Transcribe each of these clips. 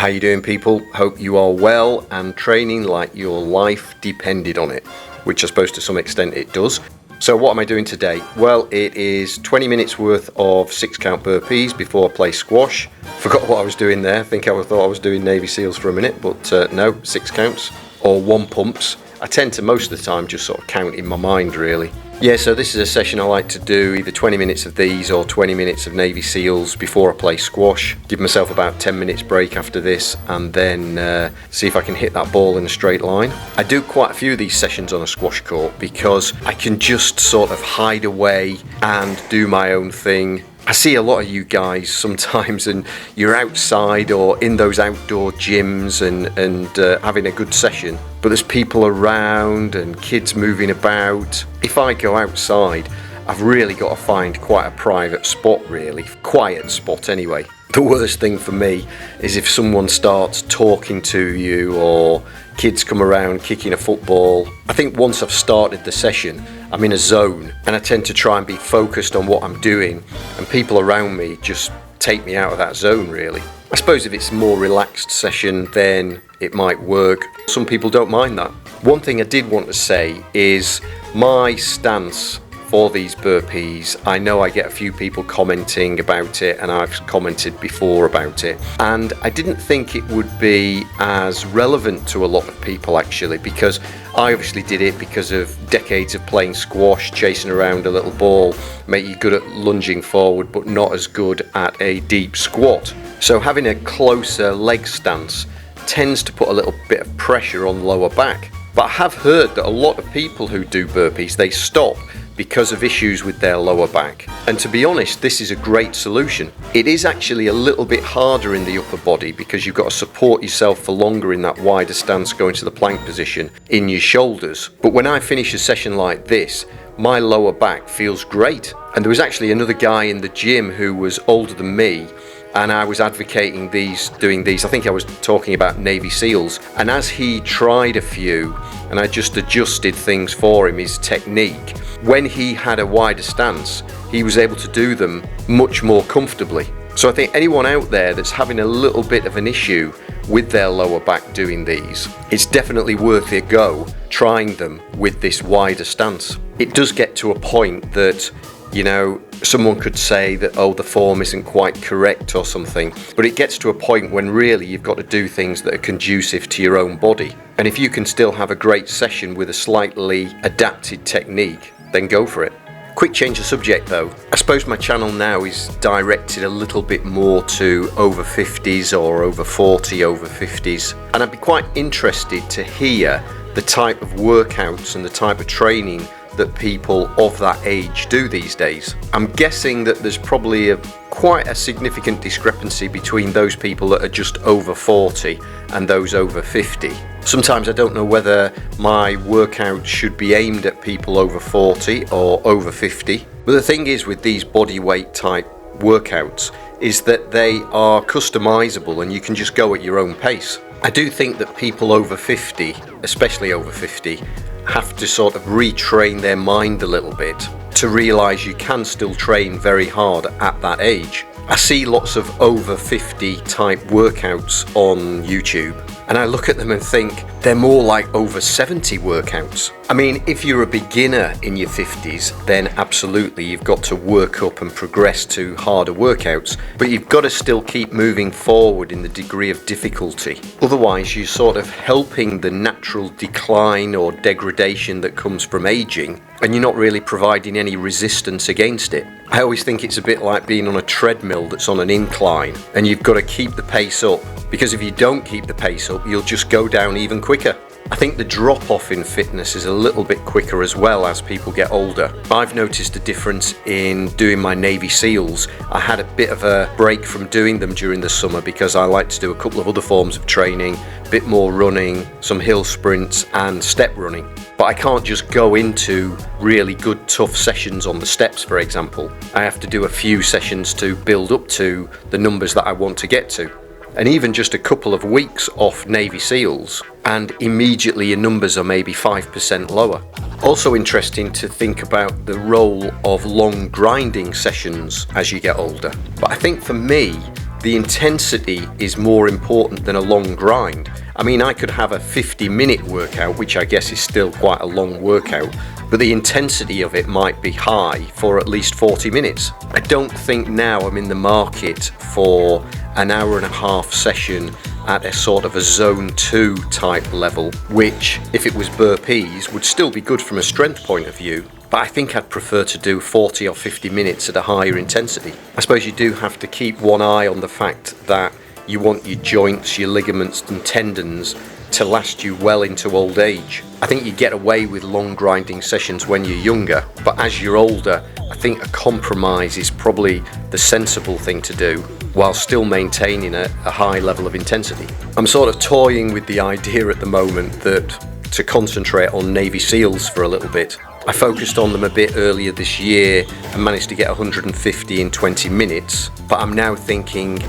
you doing, people? Hope you are well and training like your life depended on it, which I suppose to some extent it does. So what am I doing today? Well, it is 20 minutes worth of 6-count burpees before I play squash. Forgot what I was doing there. I think I thought I was doing Navy SEALs for a minute, but no, 6 counts or 1 pumps. I tend to most of the time just sort of count in my mind, really. Yeah, so this is a session I like to do, either 20 minutes of these or 20 minutes of Navy SEALs before I play squash. Give myself about 10 minutes break after this and then see if I can hit that ball in a straight line. I do quite a few of these sessions on a squash court because I can just sort of hide away and do my own thing. I see a lot of you guys sometimes and you're outside or in those outdoor gyms and having a good session, but there's people around and kids moving about. If I go outside, I've really got to find quite a private spot, really, quiet spot anyway. The worst thing for me is if someone starts talking to you or kids come around kicking a football. I think once I've started the session, I'm in a zone and I tend to try and be focused on what I'm doing, and people around me just take me out of that zone, really. I suppose if it's a more relaxed session, then it might work. Some people don't mind that. One thing I did want to say is my stance for these burpees. I know I get a few people commenting about it, and I've commented before about it, and I didn't think it would be as relevant to a lot of people actually, because I obviously did it because of decades of playing squash, chasing around a little ball, make you good at lunging forward but not as good at a deep squat. So having a closer leg stance tends to put a little bit of pressure on the lower back. But I have heard that a lot of people who do burpees, they stop because of issues with their lower back. And to be honest, this is a great solution. It is actually a little bit harder in the upper body because you've got to support yourself for longer in that wider stance going to the plank position in your shoulders. But when I finish a session like this, my lower back feels great. And there was actually another guy in the gym who was older than me, and I was advocating doing these. I think I was talking about Navy SEALs, and as he tried a few and I just adjusted things for him, his technique, when he had a wider stance, he was able to do them much more comfortably. So I think anyone out there that's having a little bit of an issue with their lower back doing these, it's definitely worth a go trying them with this wider stance. It does get to a point that, you know, someone could say that, oh, the form isn't quite correct or something, but it gets to a point when really you've got to do things that are conducive to your own body. And if you can still have a great session with a slightly adapted technique, then go for it. Quick change of subject though. I suppose my channel now is directed a little bit more to over 50s or over 40, over 50s. And I'd be quite interested to hear the type of workouts and the type of training that people of that age do these days. I'm guessing that there's probably quite a significant discrepancy between those people that are just over 40 and those over 50. Sometimes I don't know whether my workout should be aimed at people over 40 or over 50. But the thing is with these body weight type workouts is that they are customizable and you can just go at your own pace. I do think that people over 50, especially over 50, have to sort of retrain their mind a little bit to realize you can still train very hard at that age. I see lots of over 50 type workouts on YouTube, and I look at them and think they're more like over 70 workouts. I mean, if you're a beginner in your 50s, then absolutely you've got to work up and progress to harder workouts, but you've got to still keep moving forward in the degree of difficulty. Otherwise, you're sort of helping the natural decline or degradation that comes from aging, and you're not really providing any resistance against it. I always think it's a bit like being on a treadmill that's on an incline, and you've got to keep the pace up, because if you don't keep the pace up, you'll just go down even quicker. I think the drop-off in fitness is a little bit quicker as well as people get older. I've noticed a difference in doing my Navy SEALs. I had a bit of a break from doing them during the summer because I like to do a couple of other forms of training, a bit more running, some hill sprints and step running. But I can't just go into really good tough sessions on the steps, for example. I have to do a few sessions to build up to the numbers that I want to get to. And even just a couple of weeks off Navy SEALs and immediately your numbers are maybe 5% lower. Also interesting to think about the role of long grinding sessions as you get older. But I think for me, the intensity is more important than a long grind. I mean, I could have a 50-minute workout, which I guess is still quite a long workout, but the intensity of it might be high for at least 40 minutes. I don't think now I'm in the market for an hour and a half session at a sort of a zone 2 type level, which, if it was burpees, would still be good from a strength point of view. But I think I'd prefer to do 40 or 50 minutes at a higher intensity. I suppose you do have to keep one eye on the fact that you want your joints, your ligaments and tendons to last you well into old age. I think you get away with long grinding sessions when you're younger, but as you're older, I think a compromise is probably the sensible thing to do while still maintaining a high level of intensity. I'm sort of toying with the idea at the moment that to concentrate on Navy SEALs for a little bit. I focused on them a bit earlier this year and managed to get 150 in 20 minutes, but I'm now thinking,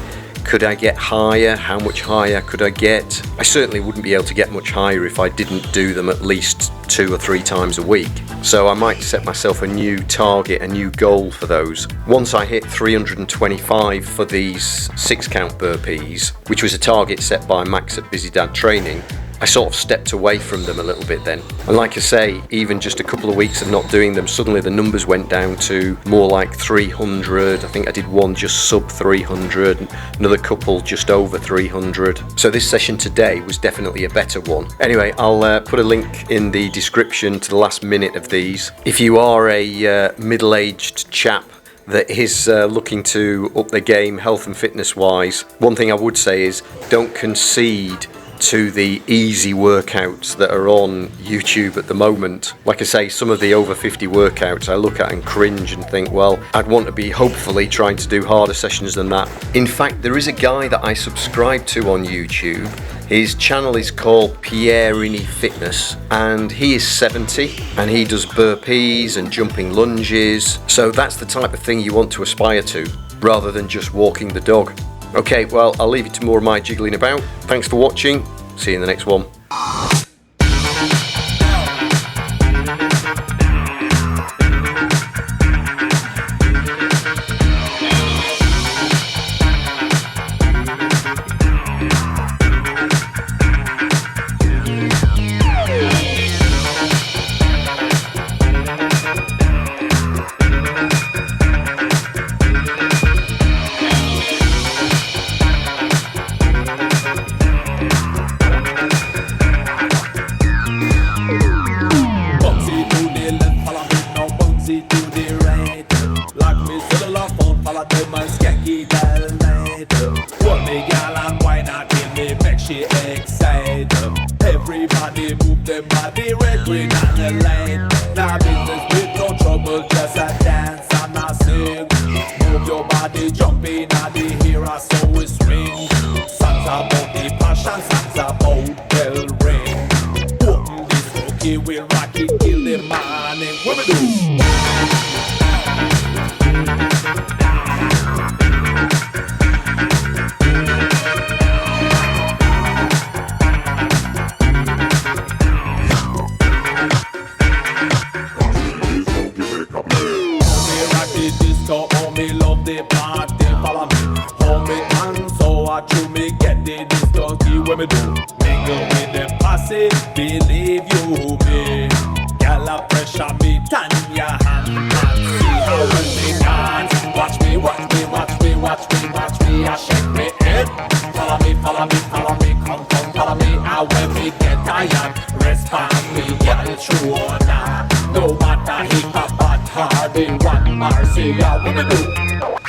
could I get higher? How much higher could I get? I certainly wouldn't be able to get much higher if I didn't do them at least 2 or 3 times a week. So I might set myself a new target, a new goal for those. Once I hit 325 for these 6-count burpees, which was a target set by Max at Busy Dad Training, I sort of stepped away from them a little bit then. And like I say, even just a couple of weeks of not doing them, suddenly the numbers went down to more like 300. I think I did one just sub 300, another couple just over 300. So this session today was definitely a better one. Anyway, I'll put a link in the description to the last minute of these. If you are a middle-aged chap that is looking to up their game health and fitness wise, one thing I would say is don't concede to the easy workouts that are on YouTube at the moment. Like I say, some of the over 50 workouts I look at and cringe and think, well, I'd want to be hopefully trying to do harder sessions than that. In fact, there is a guy that I subscribe to on YouTube. His channel is called Pierini Fitness and he is 70 and he does burpees and jumping lunges. So that's the type of thing you want to aspire to rather than just walking the dog. Okay, well, I'll leave you to more of my jiggling about. Thanks for watching. See you in the next one. Everybody move them body, red, green and the light. Now business with no trouble, just a dance and a sing. Move your body, jump in at the hero, so we swing. Songs about the passion, songs about bell ring. Open this cookie, we rock it till the morning. What we do? Love the party, follow me. Hold me and so I do me get the disco key when me do. Mingle with the posse, believe you me. Girl a pressure me, turn your hand and see how we dance. Watch me, watch me, watch me, watch me, watch me. I shake me head. Follow me, follow me, follow me. Come, come, follow me. And when me get tired, respond me, girl, true or not. No matter hip hop or hard, they want mercy. I wanna do.